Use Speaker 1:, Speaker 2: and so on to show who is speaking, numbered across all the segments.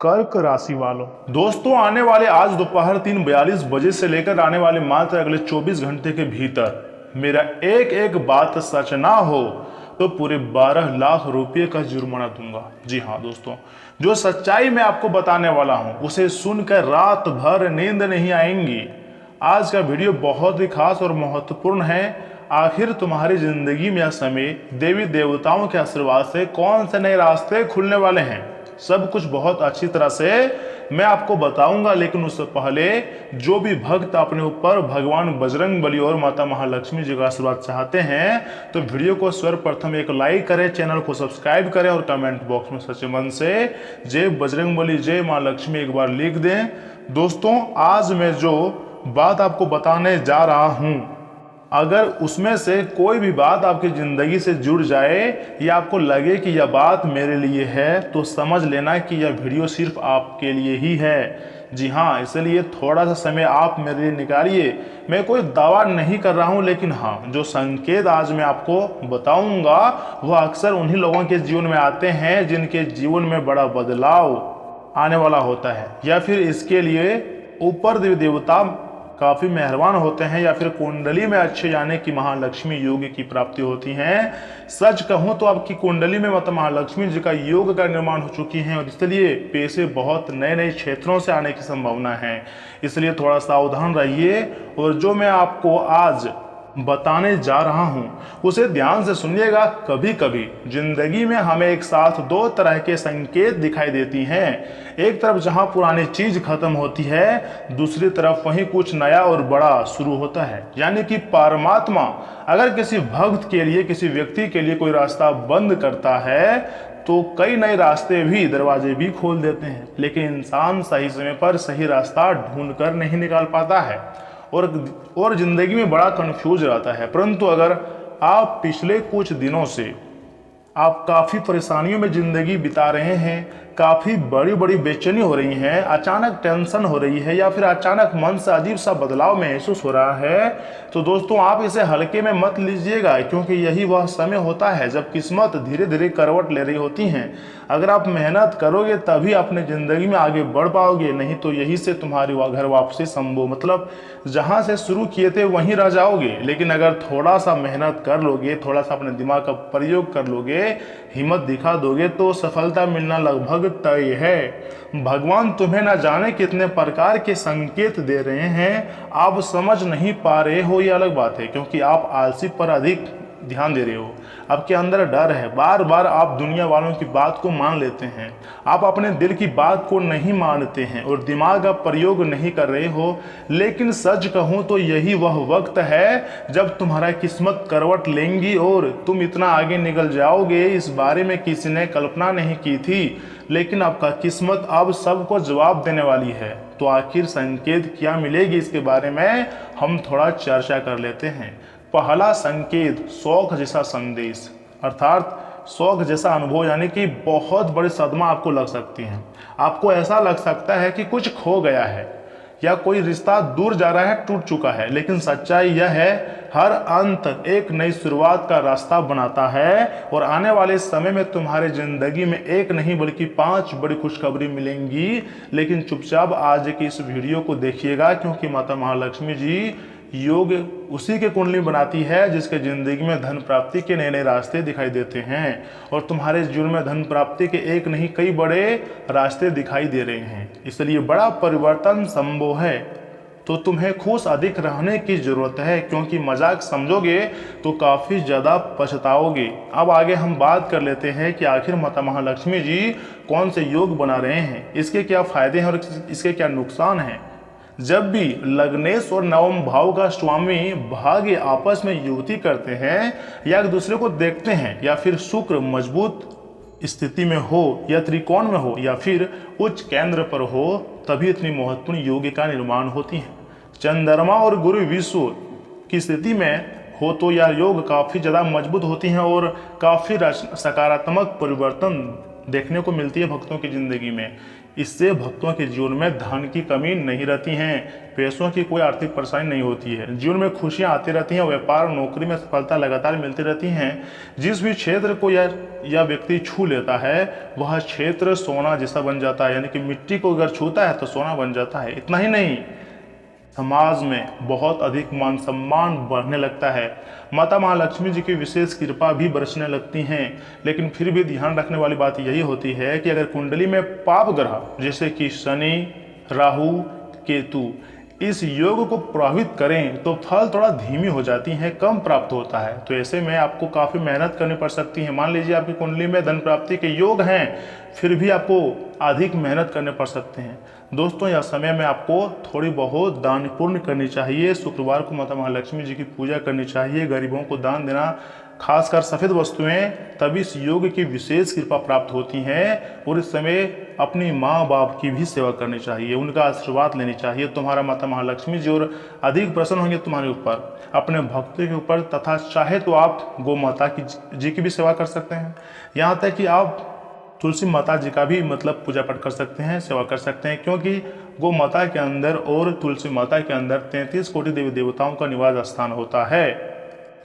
Speaker 1: कर्क राशि वालों, दोस्तों आने वाले आज दोपहर 3:42 बजे से लेकर आने वाले मात्र अगले 24 घंटे के भीतर मेरा एक एक बात सच ना हो तो पूरे 12 लाख रुपए का जुर्माना दूंगा। जी हाँ दोस्तों, जो सच्चाई मैं आपको बताने वाला हूं उसे सुनकर रात भर नींद नहीं आएंगी। आज का वीडियो बहुत ही खास और महत्वपूर्ण है। आखिर तुम्हारी जिंदगी में यह समय देवी देवताओं के आशीर्वाद से कौन से नए रास्ते खुलने वाले हैं, सब कुछ बहुत अच्छी तरह से मैं आपको बताऊंगा। लेकिन उससे पहले जो भी भक्त अपने ऊपर भगवान बजरंगबली और माता महालक्ष्मी जी का आशीर्वाद चाहते हैं तो वीडियो को सर्वप्रथम एक लाइक करें, चैनल को सब्सक्राइब करें और कमेंट बॉक्स में सच्चे मन से जय बजरंगबली जय मां लक्ष्मी एक बार लिख दें। दोस्तों आज मैं जो बात आपको बताने जा रहा हूं, अगर उसमें से कोई भी बात आपकी ज़िंदगी से जुड़ जाए या आपको लगे कि यह बात मेरे लिए है तो समझ लेना कि यह वीडियो सिर्फ आपके लिए ही है। जी हाँ, इसलिए थोड़ा सा समय आप मेरे लिए निकालिए। मैं कोई दावा नहीं कर रहा हूँ, लेकिन हाँ जो संकेत आज मैं आपको बताऊँगा वह अक्सर उन्हीं लोगों के जीवन में आते हैं जिनके जीवन में बड़ा बदलाव आने वाला होता है, या फिर इसके लिए ऊपर देवी देवता काफ़ी मेहरबान होते हैं, या फिर कुंडली में अच्छे जाने की महालक्ष्मी योग की प्राप्ति होती है। सच कहूँ तो आपकी कुंडली में माता महालक्ष्मी जी का योग का निर्माण हो चुकी है और इसलिए पैसे बहुत नए नए क्षेत्रों से आने की संभावना है। इसलिए थोड़ा सावधान रहिए और जो मैं आपको आज बताने जा रहा हूं उसे ध्यान से सुनिएगा। कभी कभी जिंदगी में हमें एक साथ दो तरह के संकेत दिखाई देती हैं। एक तरफ जहां पुरानी चीज खत्म होती है, दूसरी तरफ वहीं कुछ नया और बड़ा शुरू होता है। यानी कि परमात्मा अगर किसी भक्त के लिए, किसी व्यक्ति के लिए कोई रास्ता बंद करता है तो कई नए रास्ते भी, दरवाजे भी खोल देते हैं। लेकिन इंसान सही समय पर सही रास्ता ढूंढ कर नहीं निकाल पाता है और जिंदगी में बड़ा कंफ्यूज रहता है। परंतु अगर आप पिछले कुछ दिनों से आप काफ़ी परेशानियों में ज़िंदगी बिता रहे हैं, काफ़ी बड़ी बड़ी बेचैनी हो रही है, अचानक टेंशन हो रही है या फिर अचानक मन से अजीब सा बदलाव महसूस हो रहा है, तो दोस्तों आप इसे हल्के में मत लीजिएगा, क्योंकि यही वह समय होता है जब किस्मत धीरे धीरे करवट ले रही होती हैं। अगर आप मेहनत करोगे तभी अपने ज़िंदगी में आगे बढ़ पाओगे, नहीं तो यही से तुम्हारी घर वापसी संभव, मतलब जहाँ से शुरू किए थे वहीं रह जाओगे। लेकिन अगर थोड़ा सा मेहनत कर लोगे, थोड़ा सा अपने दिमाग का प्रयोग कर लोगे, हिम्मत दिखा दोगे तो सफलता मिलना लगभग तय है। भगवान तुम्हें न जाने कितने प्रकार के संकेत दे रहे हैं, आप समझ नहीं पा रहे हो ये अलग बात है, क्योंकि आप आलसी पर अधिक ध्यान दे रहे हो। आपके अंदर डर है, बार बार आप दुनिया वालों की बात को मान लेते हैं, आप अपने दिल की बात को नहीं मानते हैं और दिमाग का प्रयोग नहीं कर रहे हो। लेकिन सच कहूँ तो यही वह वक्त है जब तुम्हारा किस्मत करवट लेंगी और तुम इतना आगे निकल जाओगे, इस बारे में किसी ने कल्पना नहीं की थी। लेकिन आपका किस्मत अब सबको जवाब देने वाली है। तो आखिर संकेत क्या मिलेगी, इसके बारे में हम थोड़ा चर्चा कर लेते हैं। पहला संकेत, शौक जैसा संदेश, अर्थात शौक जैसा अनुभव, यानी कि बहुत बड़ी सदमा आपको लग सकती है। आपको ऐसा लग सकता है कि कुछ खो गया है या कोई रिश्ता दूर जा रहा है, टूट चुका है। लेकिन सच्चाई यह है, हर अंत एक नई शुरुआत का रास्ता बनाता है और आने वाले समय में तुम्हारे जिंदगी में एक नहीं बल्कि 5 बड़ी खुशखबरी मिलेंगी। लेकिन चुपचाप आज की इस वीडियो को देखिएगा, क्योंकि माता महालक्ष्मी जी योग उसी के कुंडली बनाती है जिसके जिंदगी में धन प्राप्ति के नए नए रास्ते दिखाई देते हैं और तुम्हारे जीवन में धन प्राप्ति के एक नहीं कई बड़े रास्ते दिखाई दे रहे हैं। इसलिए बड़ा परिवर्तन संभव है, तो तुम्हें खुश अधिक रहने की जरूरत है, क्योंकि मजाक समझोगे तो काफ़ी ज़्यादा पछताओगे। अब आगे हम बात कर लेते हैं कि आखिर माता महालक्ष्मी जी कौन से योग बना रहे हैं, इसके क्या फ़ायदे हैं और इसके क्या नुकसान हैं। जब भी लग्नेश और नवम भाव का स्वामी भाग्य आपस में युति करते हैं या एक दूसरे को देखते हैं, या फिर शुक्र मजबूत स्थिति में हो या त्रिकोण में हो या फिर उच्च केंद्र पर हो, तभी इतनी महत्वपूर्ण योग का निर्माण होती है। चंद्रमा और गुरु विश्व की स्थिति में हो तो यह योग काफ़ी ज़्यादा मजबूत होती हैं और काफ़ी सकारात्मक परिवर्तन देखने को मिलती है भक्तों की जिंदगी में। इससे भक्तों के जीवन में धन की कमी नहीं रहती है, पैसों की कोई आर्थिक परेशानी नहीं होती है, जीवन में खुशियां आती रहती हैं, व्यापार नौकरी में सफलता लगातार मिलती रहती हैं। जिस भी क्षेत्र को यह व्यक्ति छू लेता है वह क्षेत्र सोना जैसा बन जाता है, यानी कि मिट्टी को अगर छूता है तो सोना बन जाता है। इतना ही नहीं, समाज में बहुत अधिक मान सम्मान बढ़ने लगता है, माता महालक्ष्मी जी की विशेष कृपा भी बरसने लगती हैं। लेकिन फिर भी ध्यान रखने वाली बात यही होती है कि अगर कुंडली में पाप ग्रह जैसे कि शनि, राहु, केतु इस योग को प्रभावित करें तो फल थोड़ा धीमी हो जाती है, कम प्राप्त होता है। तो ऐसे में आपको काफ़ी मेहनत करनी पड़ सकती है। मान लीजिए आपकी कुंडली में धन प्राप्ति के योग हैं, फिर भी आपको अधिक मेहनत करने पड़ सकते हैं। दोस्तों, यह समय में आपको थोड़ी बहुत दान पुण्य करनी चाहिए। शुक्रवार को माता महालक्ष्मी जी की पूजा करनी चाहिए, गरीबों को दान देना, खासकर सफ़ेद वस्तुएं, तभी इस योग की विशेष कृपा प्राप्त होती हैं। और इस समय अपनी माँ बाप की भी सेवा करनी चाहिए, उनका आशीर्वाद लेनी चाहिए। तुम्हारा माता महालक्ष्मी जी और अधिक प्रसन्न होंगे तुम्हारे ऊपर, अपने भक्तों के ऊपर। तथा चाहे तो आप गौ माता जी की भी सेवा कर सकते हैं, यहाँ तक कि आप तुलसी माता जी का भी पूजा पाठ कर सकते हैं, सेवा कर सकते हैं। क्योंकि गौ माता के अंदर और तुलसी माता के अंदर 33 कोटि देवी देवताओं का निवास स्थान होता है।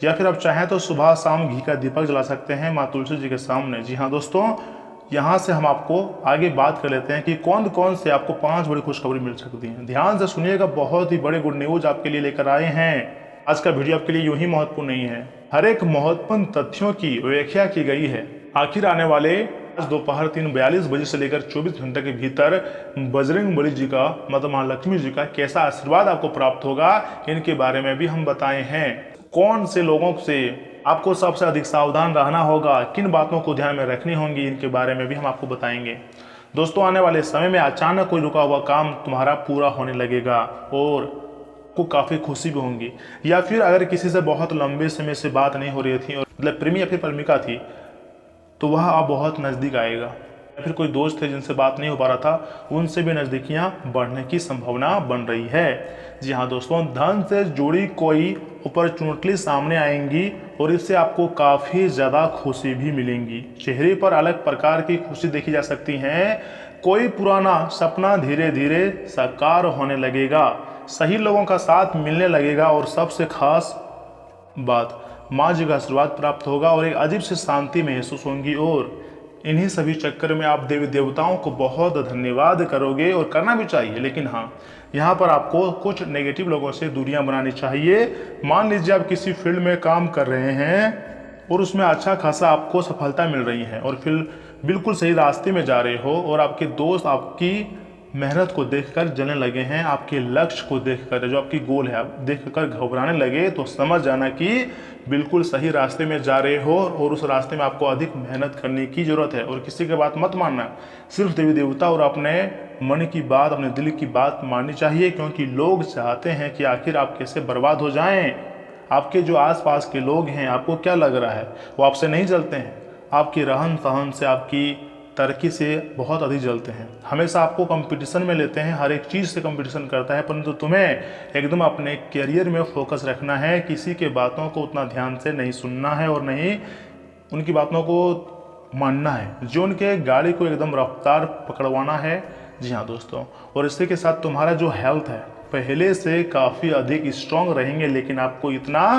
Speaker 1: या फिर आप चाहें तो सुबह शाम घी का दीपक जला सकते हैं माँ तुलसी जी के सामने। जी हाँ दोस्तों, यहाँ से हम आपको आगे बात कर लेते हैं कि कौन कौन से आपको 5 बड़ी खुशखबरी मिल सकती हैं। ध्यान से सुनिएगा, बहुत ही बड़े गुड न्यूज आपके लिए लेकर आए हैं। आज का वीडियो आपके लिए यूं ही महत्वपूर्ण नहीं है, हर एक महत्वपूर्ण तथ्यों की व्याख्या की गई है। आखिर आने वाले आज दोपहर 3:42 बजे से लेकर 24 घंटे के भीतर बजरंगबली जी का, माता महालक्ष्मी जी का कैसा आशीर्वाद आपको प्राप्त होगा, इनके बारे में भी हम बताए हैं। कौन से लोगों से आपको सबसे अधिक सावधान रहना होगा, किन बातों को ध्यान में रखनी होंगी, इनके बारे में भी हम आपको बताएंगे। दोस्तों, आने वाले समय में अचानक कोई रुका हुआ काम तुम्हारा पूरा होने लगेगा और को काफ़ी खुशी भी होंगी। या फिर अगर किसी से बहुत लंबे समय से बात नहीं हो रही थी और प्रेमी या फिर प्रेमिका थी तो वह अब बहुत नज़दीक आएगा। या फिर कोई दोस्त थे जिनसे बात नहीं हो पा रहा था, उनसे भी नज़दीकियाँ बढ़ने की संभावना बन रही है। जी हाँ दोस्तों, धन से जुड़ी कोई अपॉर्चुनिटी सामने आएंगी और इससे आपको काफ़ी ज़्यादा खुशी भी मिलेंगी। चेहरे पर अलग प्रकार की खुशी देखी जा सकती है। कोई पुराना सपना धीरे धीरे साकार होने लगेगा, सही लोगों का साथ मिलने लगेगा और सबसे खास बात, माँ जी का आशीर्वाद प्राप्त होगा और एक अजीब सी शांति महसूस होगी। और इन्हीं सभी चक्कर में आप देवी देवताओं को बहुत धन्यवाद करोगे और करना भी चाहिए। लेकिन हाँ, यहाँ पर आपको कुछ नेगेटिव लोगों से दूरियां बनानी चाहिए। मान लीजिए आप किसी फील्ड में काम कर रहे हैं और उसमें अच्छा खासा आपको सफलता मिल रही है और फिर बिल्कुल सही रास्ते में जा रहे हो और आपके दोस्त आपकी मेहनत को देखकर जलने लगे हैं, आपके लक्ष्य को देखकर, जो आपकी गोल है, आप देखकर घबराने लगे, तो समझ जाना कि बिल्कुल सही रास्ते में जा रहे हो और उस रास्ते में आपको अधिक मेहनत करने की जरूरत है। और किसी की बात मत मानना, सिर्फ देवी देवता और अपने मन की बात, अपने दिल की बात माननी चाहिए। क्योंकि लोग चाहते हैं कि आखिर आप कैसे बर्बाद हो जाएं। आपके जो आसपास के लोग हैं, आपको क्या लग रहा है, वो आपसे नहीं जलते हैं, आपकी रहन सहन से, आपकी तरक्की से बहुत अधिक जलते हैं। हमेशा आपको कंपटीशन में लेते हैं, हर एक चीज़ से कंपटीशन करता है, परंतु तुम्हें एकदम अपने करियर में फोकस रखना है। किसी के बातों को उतना ध्यान से नहीं सुनना है और नहीं उनकी बातों को मानना है, जो उनके गाड़ी को एकदम रफ्तार पकड़वाना है। जी हाँ दोस्तों, और इसी के साथ तुम्हारा जो हेल्थ है पहले से काफ़ी अधिक स्ट्रांग रहेंगे। लेकिन आपको इतना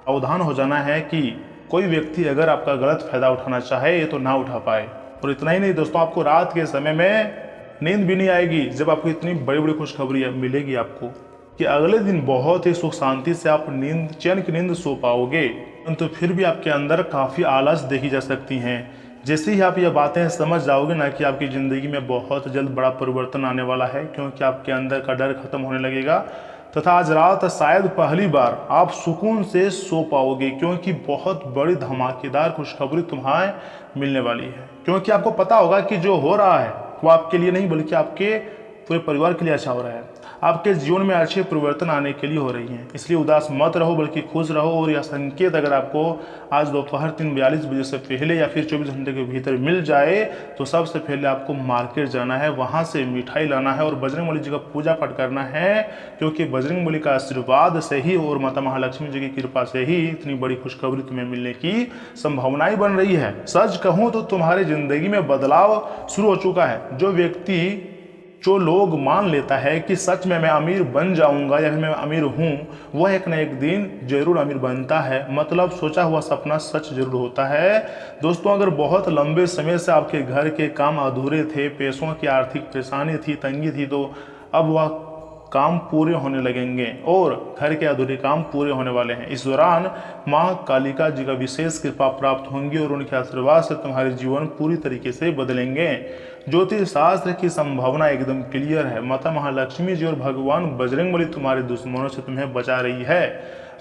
Speaker 1: सावधान हो जाना है कि कोई व्यक्ति अगर आपका गलत फायदा उठाना चाहे तो ना उठा पाए। और इतना ही नहीं दोस्तों, आपको रात के समय में नींद भी नहीं आएगी जब आपको इतनी बड़ी बड़ी खुशखबरी मिलेगी आपको कि अगले दिन बहुत ही सुख शांति से आप चैन की नींद सो पाओगे। तो फिर भी आपके अंदर काफ़ी आलस देखी जा सकती हैं। जैसे ही आप ये बातें समझ जाओगे ना कि आपकी ज़िंदगी में बहुत जल्द बड़ा परिवर्तन आने वाला है, क्योंकि आपके अंदर का डर खत्म होने लगेगा। तथा आज रात शायद पहली बार आप सुकून से सो पाओगे, क्योंकि बहुत बड़ी धमाकेदार खुशखबरी तुम्हें मिलने वाली है। क्योंकि आपको पता होगा कि जो हो रहा है वो आपके लिए नहीं बल्कि आपके पूरे परिवार के लिए अच्छा हो रहा है। आपके जीवन में अच्छे परिवर्तन आने के लिए हो रही हैं, इसलिए उदास मत रहो बल्कि खुश रहो। और यह संकेत अगर आपको आज दोपहर 3:42 बजे से पहले या फिर 24 घंटे के भीतर मिल जाए तो सबसे पहले आपको मार्केट जाना है, वहाँ से मिठाई लाना है और बजरंगबली जी का पूजा पाठ करना है, क्योंकि बजरंगबली का आशीर्वाद से ही और माता महालक्ष्मी जी की कृपा से ही इतनी बड़ी खुशखबरी तुम्हें मिलने की संभावनाएं बन रही है। सच कहूँ तो तुम्हारी जिंदगी में बदलाव शुरू हो चुका है। जो लोग मान लेता है कि सच में मैं अमीर बन जाऊंगा या फिर मैं अमीर हूं, वह एक न एक दिन जरूर अमीर बनता है। मतलब सोचा हुआ सपना सच जरूर होता है। दोस्तों, अगर बहुत लंबे समय से आपके घर के काम अधूरे थे, पैसों की आर्थिक परेशानी थी, तंगी थी, तो अब वह काम पूरे होने लगेंगे और घर के अधूरे काम पूरे होने वाले हैं। इस दौरान माँ कालिका जी का विशेष कृपा प्राप्त होंगी और उनके आशीर्वाद से तुम्हारे जीवन पूरी तरीके से बदलेंगे। ज्योतिष शास्त्र की संभावना एकदम क्लियर है। माता महालक्ष्मी जी और भगवान बजरंगबली तुम्हारे दुश्मनों से तुम्हें बचा रही है,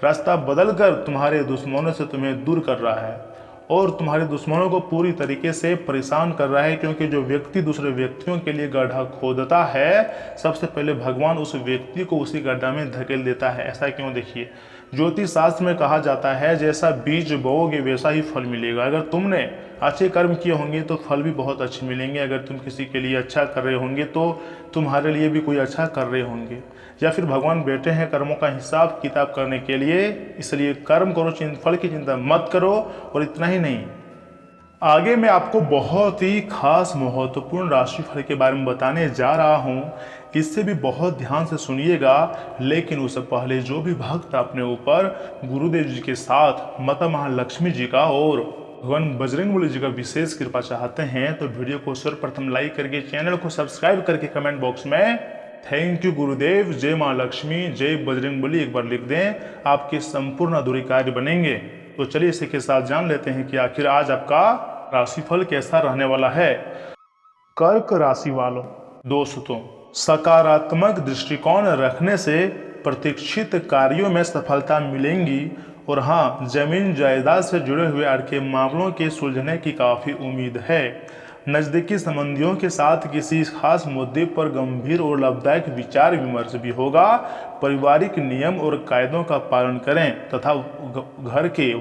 Speaker 1: रास्ता बदलकर तुम्हारे दुश्मनों से तुम्हें दूर कर रहा है और तुम्हारे दुश्मनों को पूरी तरीके से परेशान कर रहा है। क्योंकि जो व्यक्ति दूसरे व्यक्तियों के लिए गड्ढा खोदता है, सबसे पहले भगवान उस व्यक्ति को उसी गड्ढा में धकेल देता है। ऐसा क्यों? देखिए, ज्योतिष शास्त्र में कहा जाता है जैसा बीज बोओगे वैसा ही फल मिलेगा। अगर तुमने अच्छे कर्म किए होंगे तो फल भी बहुत अच्छे मिलेंगे। अगर तुम किसी के लिए अच्छा कर रहे होंगे तो तुम्हारे लिए भी कोई अच्छा कर रहे होंगे। या फिर भगवान बैठे हैं कर्मों का हिसाब किताब करने के लिए, इसलिए कर्म करो, फल की चिंता मत करो। और इतना ही नहीं, आगे मैं आपको बहुत ही खास महत्वपूर्ण राशिफल के बारे में बताने जा रहा हूं। इससे भी बहुत ध्यान से सुनिएगा। लेकिन उससे पहले जो भी भक्त अपने ऊपर गुरुदेव जी के साथ माता महालक्ष्मी जी का और भगवान बजरंगबली जी का विशेष कृपा चाहते हैं तो वीडियो को सर्वप्रथम लाइक करके चैनल को सब्सक्राइब करके कमेंट बॉक्स में थैंक यू गुरुदेव, जय माँ लक्ष्मी, जय बजरंगबली एक बार लिख दें। आपके संपूर्ण अधूरे कार्य बनेंगे। तो चलिए इसी के साथ जान लेते हैं कि आखिर आज आपका राशिफल कैसा रहने वाला है। कर्क राशि वालों, दोस्तों, सकारात्मक दृष्टिकोण रखने से प्रतीक्षित कार्यों में सफलता मिलेंगी और हाँ, जमीन जायदाद से जुड़े हुए अड़के मामलों के सुलझने की काफ़ी उम्मीद है। नज़दीकी संबंधियों के साथ किसी खास मुद्दे पर गंभीर और लाभदायक विचार विमर्श भी होगा। पारिवारिक नियम और कायदों का पालन करें तथा घर के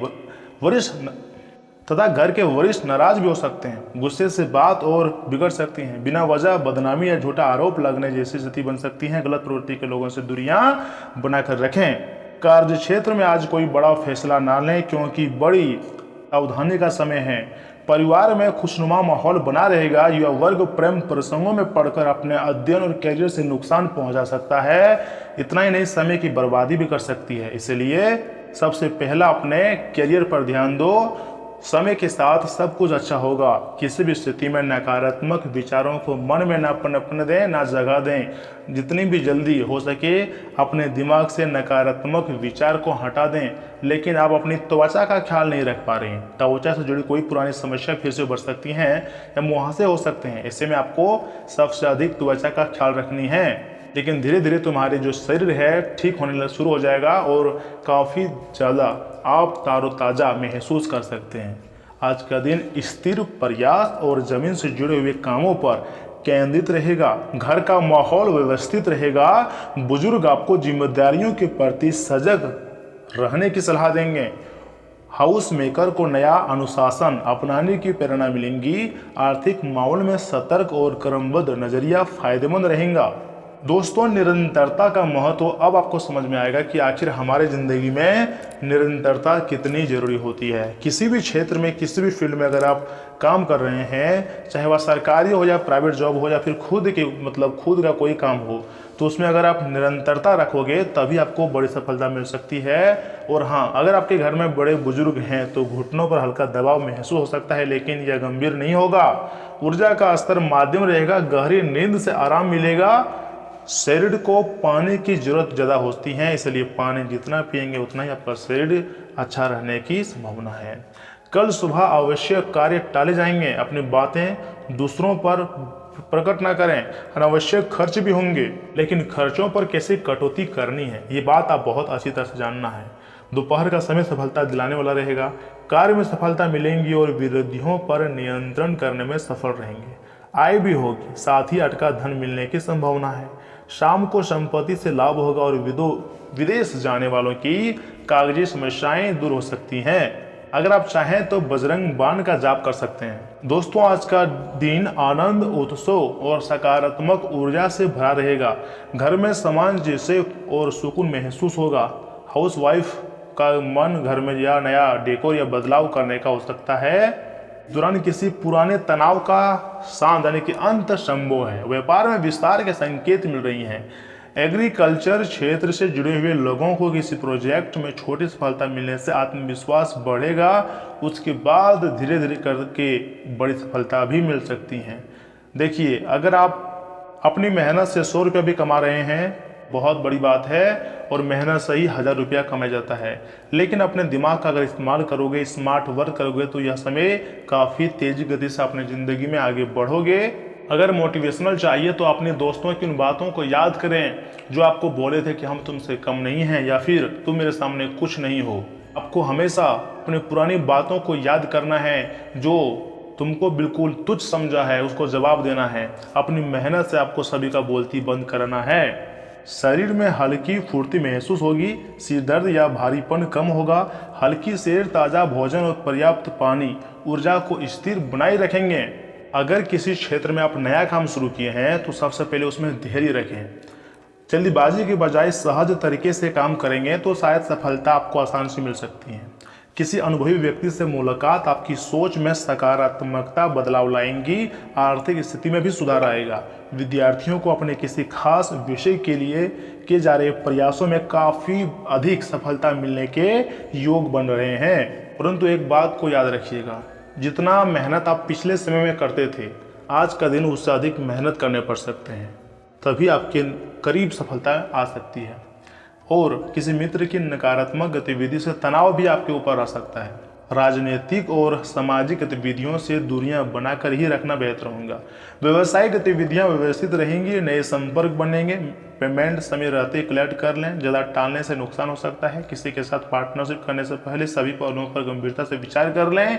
Speaker 1: वरिष्ठ नाराज भी हो सकते हैं। गुस्से से बात और बिगड़ सकती हैं। बिना वजह बदनामी या झूठा आरोप लगने जैसी स्थिति बन सकती है। गलत प्रवृत्ति के लोगों से दूरियां बनाकर रखें। कार्य क्षेत्र में आज कोई बड़ा फैसला ना लें, क्योंकि बड़ी सावधानी का समय है। परिवार में खुशनुमा माहौल बना रहेगा। युवा वर्ग प्रेम प्रसंगों में पढ़कर अपने अध्ययन और कैरियर से नुकसान पहुंचा सकता है। इतना ही नहीं, समय की बर्बादी भी कर सकती है। इसलिए सबसे पहला अपने कैरियर पर ध्यान दो। समय के साथ सब कुछ अच्छा होगा। किसी भी स्थिति में नकारात्मक विचारों को मन में ना पनपने दें, ना जगा दें। जितनी भी जल्दी हो सके अपने दिमाग से नकारात्मक विचार को हटा दें। लेकिन आप अपनी त्वचा का ख्याल नहीं रख पा रहे हैं। त्वचा से जुड़ी कोई पुरानी समस्या फिर से बढ़ सकती हैं या मुहासे हो सकते हैं। ऐसे में आपको सबसे अधिक त्वचा का ख्याल रखनी है। लेकिन धीरे धीरे तुम्हारे जो शरीर है ठीक होने शुरू हो जाएगा और काफ़ी ज़्यादा आप तारोताज़ा महसूस कर सकते हैं। आज का दिन स्थिर प्रयास और ज़मीन से जुड़े हुए कामों पर केंद्रित रहेगा। घर का माहौल व्यवस्थित रहेगा। बुजुर्ग आपको जिम्मेदारियों के प्रति सजग रहने की सलाह देंगे। हाउस मेकर को नया अनुशासन अपनाने की प्रेरणा मिलेंगी। आर्थिक माहौल में सतर्क और क्रमबद्ध नजरिया फायदेमंद रहेगा। दोस्तों, निरंतरता का महत्व अब आपको समझ में आएगा कि आखिर हमारे ज़िंदगी में निरंतरता कितनी ज़रूरी होती है। किसी भी क्षेत्र में, किसी भी फील्ड में अगर आप काम कर रहे हैं, चाहे वह सरकारी हो या प्राइवेट जॉब हो या फिर खुद का कोई काम हो, तो उसमें अगर आप निरंतरता रखोगे तभी आपको बड़ी सफलता मिल सकती है। और हाँ, अगर आपके घर में बड़े बुजुर्ग हैं तो घुटनों पर हल्का दबाव महसूस हो सकता है, लेकिन यह गंभीर नहीं होगा। ऊर्जा का स्तर माध्यम रहेगा। गहरी नींद से आराम मिलेगा। शरीर को पानी की जरूरत ज़्यादा होती है, इसलिए पानी जितना पिएंगे उतना ही आपका शरीर अच्छा रहने की संभावना है। कल सुबह आवश्यक कार्य टाले जाएंगे। अपनी बातें दूसरों पर प्रकट ना करें। अनावश्यक खर्च भी होंगे, लेकिन खर्चों पर कैसे कटौती करनी है ये बात आप बहुत अच्छी तरह से जानना है। दोपहर का समय सफलता दिलाने वाला रहेगा। कार्य में सफलता मिलेंगी और विरोधियों पर नियंत्रण करने में सफल रहेंगे। आय भी होगी, साथ ही अटका धन मिलने की संभावना है। शाम को संपत्ति से लाभ होगा और विदेश जाने वालों की कागजी समस्याएं दूर हो सकती हैं। अगर आप चाहें तो बजरंग बाण का जाप कर सकते हैं। दोस्तों, आज का दिन आनंद, उत्सव और सकारात्मक ऊर्जा से भरा रहेगा। घर में सामंजस्य और सुकून महसूस होगा। हाउस वाइफ का मन घर में या नया डेकोर या बदलाव करने का हो सकता है। दौरान किसी पुराने तनाव का शांत यानी कि अंत संभव है। व्यापार में विस्तार के संकेत मिल रही हैं। एग्रीकल्चर क्षेत्र से जुड़े हुए लोगों को किसी प्रोजेक्ट में छोटी सफलता मिलने से आत्मविश्वास बढ़ेगा। उसके बाद धीरे धीरे करके बड़ी सफलता भी मिल सकती हैं। देखिए, अगर आप अपनी मेहनत से 100 रुपया भी कमा रहे हैं, बहुत बड़ी बात है, और मेहनत से ही 1000 रुपया कमाया जाता है। लेकिन अपने दिमाग का अगर इस्तेमाल करोगे, स्मार्ट वर्क करोगे, तो यह समय काफ़ी तेजी गति से अपने ज़िंदगी में आगे बढ़ोगे। अगर मोटिवेशनल चाहिए तो अपने दोस्तों की उन बातों को याद करें जो आपको बोले थे कि हम तुमसे कम नहीं हैं या फिर तुम मेरे सामने कुछ नहीं हो। आपको हमेशा अपनी पुरानी बातों को याद करना है। जो तुमको बिल्कुल तुच्छ समझा है उसको जवाब देना है। अपनी मेहनत से आपको सभी का बोलती बंद करना है। शरीर में हल्की फुर्ती महसूस होगी। सिर दर्द या भारीपन कम होगा। हल्की सैर, ताज़ा भोजन और पर्याप्त पानी ऊर्जा को स्थिर बनाए रखेंगे। अगर किसी क्षेत्र में आप नया काम शुरू किए हैं तो सबसे पहले उसमें धैर्य रखें। जल्दीबाजी के बजाय सहज तरीके से काम करेंगे तो शायद सफलता आपको आसानी से मिल सकती है। किसी अनुभवी व्यक्ति से मुलाकात आपकी सोच में सकारात्मकता बदलाव लाएंगी। आर्थिक स्थिति में भी सुधार आएगा। विद्यार्थियों को अपने किसी खास विषय के लिए किए जा रहे प्रयासों में काफ़ी अधिक सफलता मिलने के योग बन रहे हैं। परंतु एक बात को याद रखिएगा, जितना मेहनत आप पिछले समय में करते थे, आज का दिन उससे अधिक मेहनत करने पड़ सकते हैं, तभी आपके करीब सफलता आ सकती है। और किसी मित्र की नकारात्मक गतिविधि से तनाव भी आपके ऊपर आ सकता है। राजनीतिक और सामाजिक गतिविधियों से दूरियां बनाकर ही रखना बेहतर होगा। व्यवसायिक गतिविधियां व्यवस्थित रहेंगी। नए संपर्क बनेंगे। पेमेंट समय रहते कलेक्ट कर लें। ज़्यादा टालने से नुकसान हो सकता है। किसी के साथ पार्टनरशिप करने से पहले सभी पहलुओं पर गंभीरता से विचार कर लें।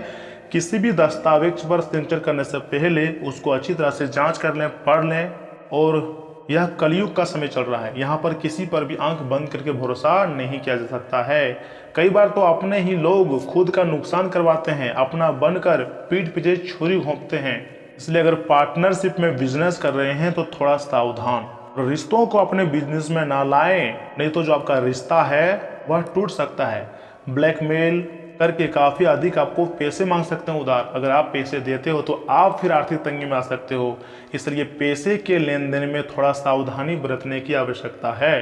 Speaker 1: किसी भी दस्तावेज पर सिग्नेचर करने से पहले उसको अच्छी तरह से जांच कर लें, पढ़ लें। और यह कलयुग का समय चल रहा है, यहाँ पर किसी पर भी आंख बंद करके भरोसा नहीं किया जा सकता है। कई बार तो अपने ही लोग खुद का नुकसान करवाते हैं, अपना बनकर पीठ पीछे छुरी घोंपते हैं। इसलिए अगर पार्टनरशिप में बिजनेस कर रहे हैं तो थोड़ा सावधान। रिश्तों को अपने बिजनेस में ना लाएं, नहीं तो जो आपका रिश्ता है वह टूट सकता है। ब्लैकमेल करके काफ़ी अधिक आपको पैसे मांग सकते हैं उधार। अगर आप पैसे देते हो तो आप फिर आर्थिक तंगी में आ सकते हो। इसलिए पैसे के लेन देन में थोड़ा सावधानी बरतने की आवश्यकता है।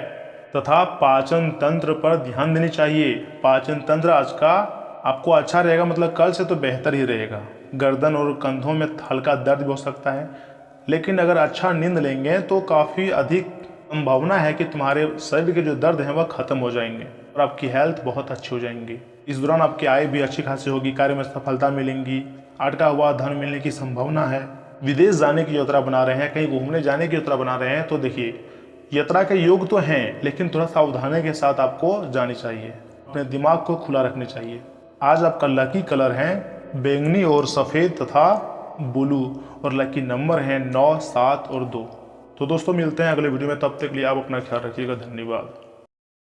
Speaker 1: तथा पाचन तंत्र पर ध्यान देनी चाहिए। पाचन तंत्र आज का आपको अच्छा रहेगा, मतलब कल से तो बेहतर ही रहेगा। गर्दन और कंधों में हल्का दर्द भी हो सकता है, लेकिन अगर अच्छा नींद लेंगे तो काफ़ी अधिक संभावना है कि तुम्हारे शरीर के जो दर्द हैं वह खत्म हो जाएंगे और आपकी हेल्थ बहुत अच्छी हो जाएंगी। इस दौरान आपकी आय भी अच्छी खासी होगी। कार्य में सफलता मिलेंगी। अटका हुआ धन मिलने की संभावना है। विदेश जाने की यात्रा बना रहे हैं, कहीं घूमने जाने की यात्रा बना रहे हैं, तो देखिए यात्रा के योग तो हैं, लेकिन थोड़ा सावधानी के साथ आपको जानी चाहिए। अपने दिमाग को खुला रखना चाहिए। आज आपका लकी कलर है बैंगनी और सफ़ेद तथा ब्लू, और लकी नंबर है 9, 7 और 2। तो दोस्तों, मिलते हैं अगले वीडियो में। तब तक के लिए आप अपना ख्याल रखिएगा। धन्यवाद।